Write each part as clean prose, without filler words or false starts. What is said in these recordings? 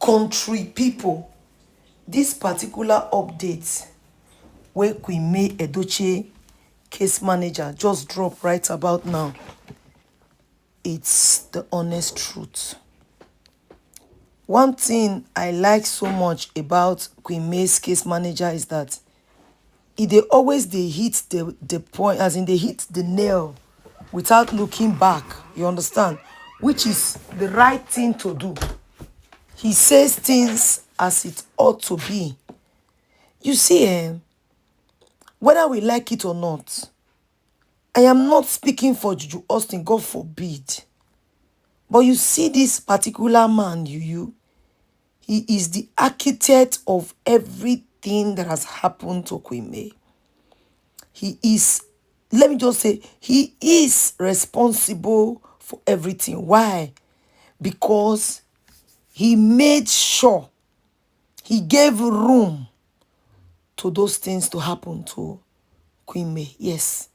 Country people, this particular update where Queenmay Edochie case manager just dropped right about now, it's the honest truth. One thing I like so much about Queenmay's case manager is that they always hit the point, as in they hit the nail without looking back, you understand, which is the right thing to do. He says things as it ought to be. You see, whether we like it or not, I am not speaking for Jujuaustin, God forbid. But you see this particular man, he is the architect of everything that has happened to Queenmay. He is, let me just say, he is responsible for everything. Why? Because he made sure he gave room to those things to happen to Queenmay. Yes.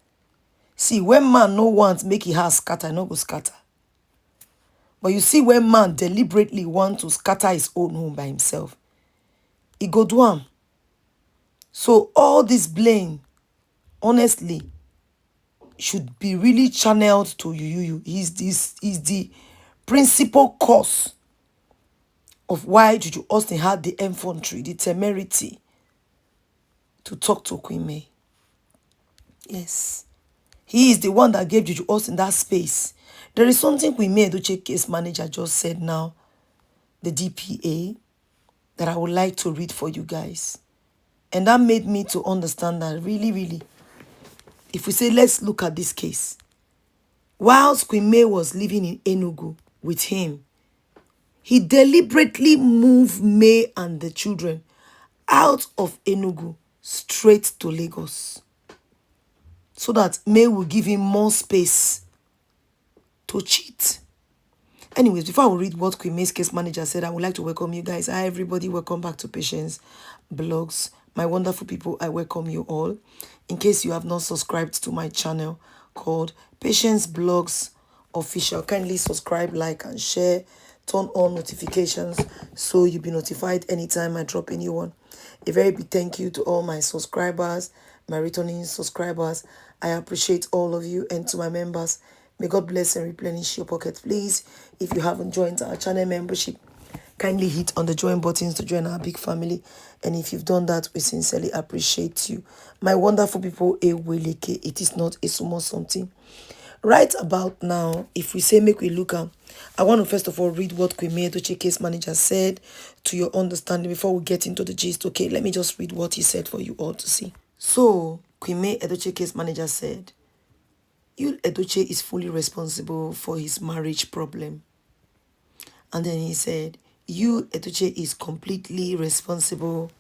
See, when man no want make he has scatter, no go scatter. But you see, when man deliberately want to scatter his own home by himself, he go do am. So all this blame, honestly, should be really channeled to you. He's the principal cause of why Jujuaustin had the infantry, the temerity to talk to Queenmay. Yes. He is the one that gave Jujuaustin that space. There is something Queenmay Edochie case manager just said now, the DPA, that I would like to read for you guys. And that made me to understand that really, if we say, let's look at this case. Whilst Queenmay was living in Enugu with him, he deliberately moved May and the children out of Enugu straight to Lagos, so that May will give him more space to cheat. Anyways, before I will read what Queenmay's case manager said, I would like to welcome you guys. Hi, everybody. Welcome back to Patience Blogs. My wonderful people, I welcome you all. In case you have not subscribed to my channel called Patience Blogs Official, kindly subscribe, like, and share. Turn on notifications so you'll be notified anytime I drop a new one. A very big thank you to all my subscribers, my returning subscribers. I appreciate all of you, and to my members, may God bless and replenish your pocket. Please, if you haven't joined our channel membership, kindly hit on the join buttons to join our big family. And if you've done that, we sincerely appreciate you. My wonderful people, it is not a small something. Right about now, if we say make we look at, I want to first of all read what Queenmay Edochie case manager said to your understanding before we get into the gist. Okay, let me just read what he said for you all to see. So, Queenmay Edochie case manager said, Yul Edochie is fully responsible for his marriage problem. And then he said, Yul Edochie is completely responsible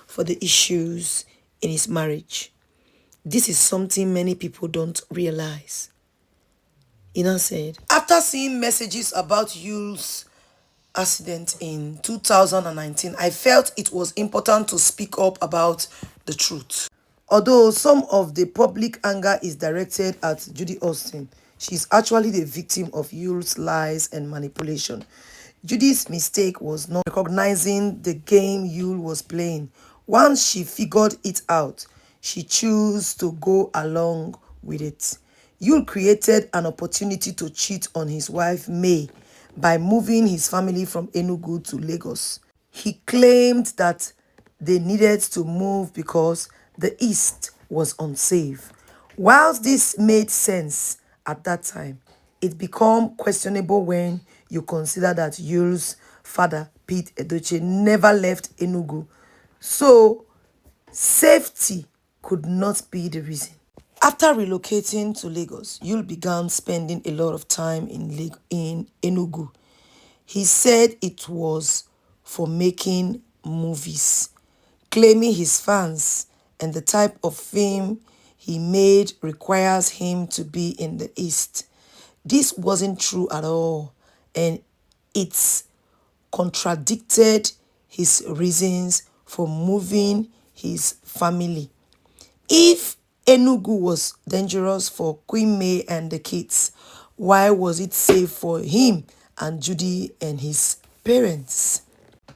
for the issues in his marriage. This is something many people don't realize. He now said, after seeing messages about Yul's accident in 2019, I felt it was important to speak up about the truth. Although some of the public anger is directed at Jujuaustin, she is actually the victim of Yul's lies and manipulation. Judy's mistake was not recognizing the game Yul was playing. Once she figured it out, she chose to go along with it. Yul created an opportunity to cheat on his wife May by moving his family from Enugu to Lagos. He claimed that they needed to move because the East was unsafe. Whilst this made sense at that time, it became questionable when you consider that Yul's father, Pete Edochie, never left Enugu. So, safety could not be the reason. After relocating to Lagos, Yul began spending a lot of time in Enugu. He said it was for making movies, claiming his fans and the type of film he made requires him to be in the East. This wasn't true at all, and it's contradicted his reasons for moving his family. If Enugu was dangerous for Queenmay and the kids, why was it safe for him and Judy and his parents?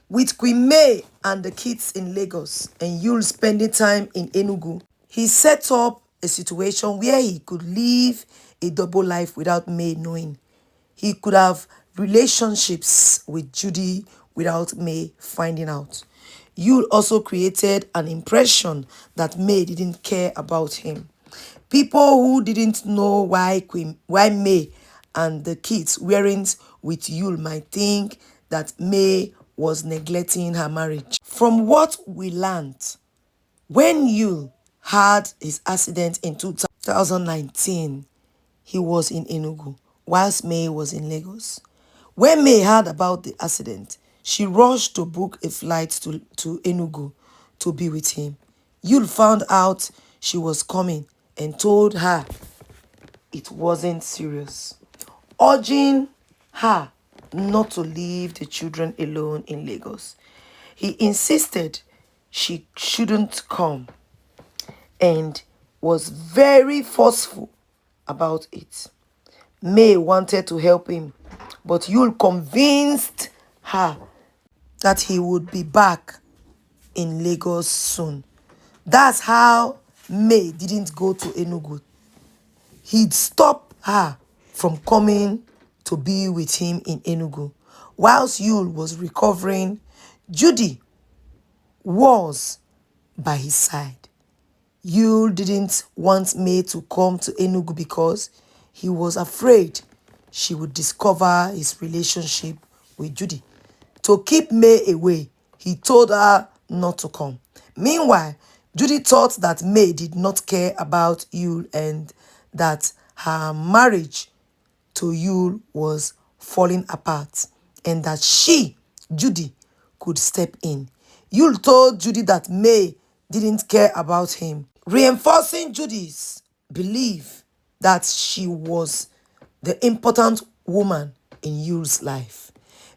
With Queenmay and the kids in Lagos and Yul spending time in Enugu, he set up a situation where he could live a double life without May knowing. He could have relationships with Judy without May finding out. Yul also created an impression that May didn't care about him. People who didn't know why May and the kids weren't with Yul might think that May was neglecting her marriage. From what we learned, when Yul had his accident in 2019, he was in Enugu, whilst May was in Lagos. When May heard about the accident, she rushed to book a flight to Enugu to be with him. Yul found out she was coming and told her it wasn't serious, urging her not to leave the children alone in Lagos. He insisted she shouldn't come and was very forceful about it. May wanted to help him, but Yul convinced her that he would be back in Lagos soon. That's how May didn't go to Enugu. He'd stop her from coming to be with him in Enugu. Whilst Yul was recovering, Judy was by his side. Yul didn't want May to come to Enugu because he was afraid she would discover his relationship with Judy. To keep May away, he told her not to come. Meanwhile, Judy thought that May did not care about Yul and that her marriage to Yul was falling apart and that she, Judy, could step in. Yul told Judy that May didn't care about him, reinforcing Judy's belief that she was the important woman in Yul's life.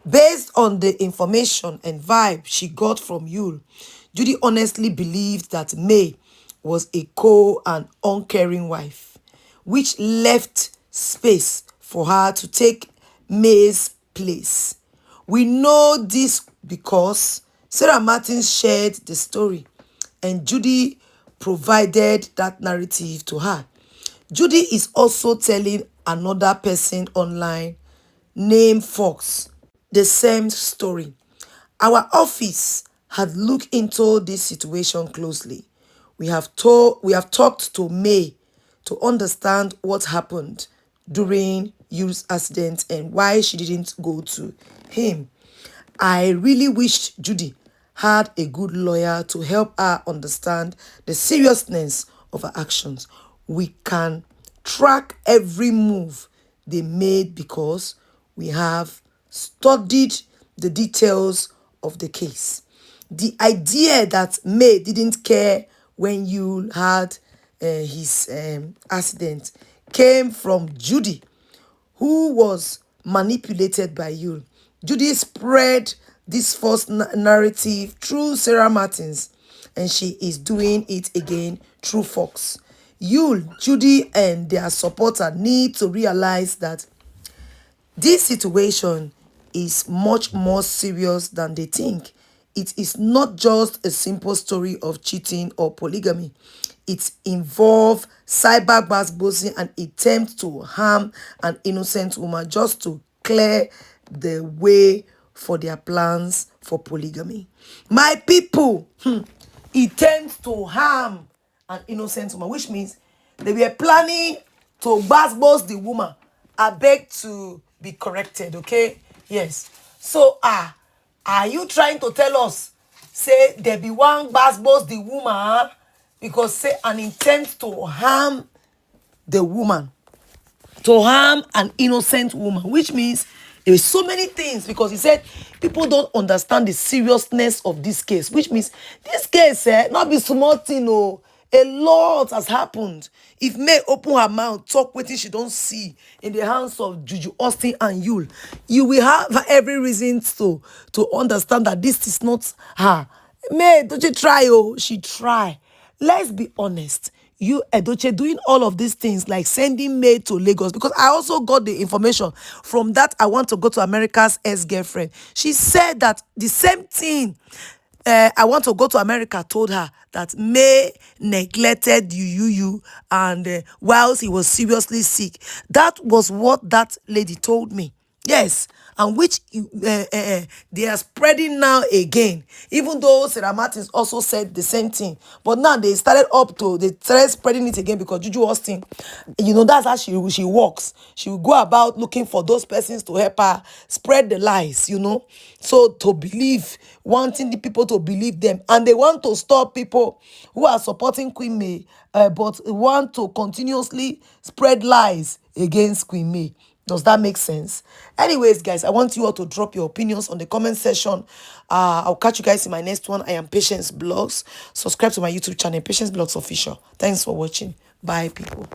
Based on the information and vibe she got from Yul, Judy honestly believed that May was a cold and uncaring wife, which left space for her to take May's place. We know this because Sarah Martins shared the story and Judy provided that narrative to her. Judy is also telling another person online named Fox the same story. Our office had looked into this situation closely. We have talked to May to understand what happened during Yul's accident and why she didn't go to him. I really wished Judy had a good lawyer to help her understand the seriousness of her actions. We can track every move they made because we have studied the details of the case. The idea that May didn't care when Yul had his accident came from Judy, who was manipulated by Yul. Judy spread this false narrative through Sarah Martins, and she is doing it again through Fox. Yul, Judy, and their supporter need to realize that this situation is much more serious than they think. It is not just a simple story of cheating or polygamy. It involves cyber backbossing and attempt to harm an innocent woman just to clear the way for their plans for polygamy. My people, attempt to harm an innocent woman, which means they were planning to backboss the woman. I beg to be corrected, okay? Yes. So, are you trying to tell us, say, there be one backboss the woman, because say an intent to harm the woman, to harm an innocent woman, which means there is so many things, because he said people don't understand the seriousness of this case, which means this case not be small thing. Oh, a lot has happened. If May open her mouth, talk wetin she don't see in the hands of Jujuaustin and Yul, you will have every reason to understand that this is not her. May, don't you try? Oh, she try. Let's be honest. you, Edochie, doing all of these things, like sending maid to Lagos, because I also got the information from that I want to go to America's ex-girlfriend. She said that the same thing. I want to go to America told her that May neglected you, and whilst he was seriously sick. That was what that lady told me. Yes, and which they are spreading now again. Even though Sarah Martins also said the same thing, but now they started spreading it again, because Jujuaustin, that's how she works. She will go about looking for those persons to help her spread the lies. So to believe, wanting the people to believe them, and they want to stop people who are supporting Queenmay, but want to continuously spread lies against Queenmay. Does that make sense? Anyways, guys, I want you all to drop your opinions on the comment section. I'll catch you guys in my next one. I am Patience Blogs. Subscribe to my YouTube channel, Patience Blogs Official. Thanks for watching. Bye, people.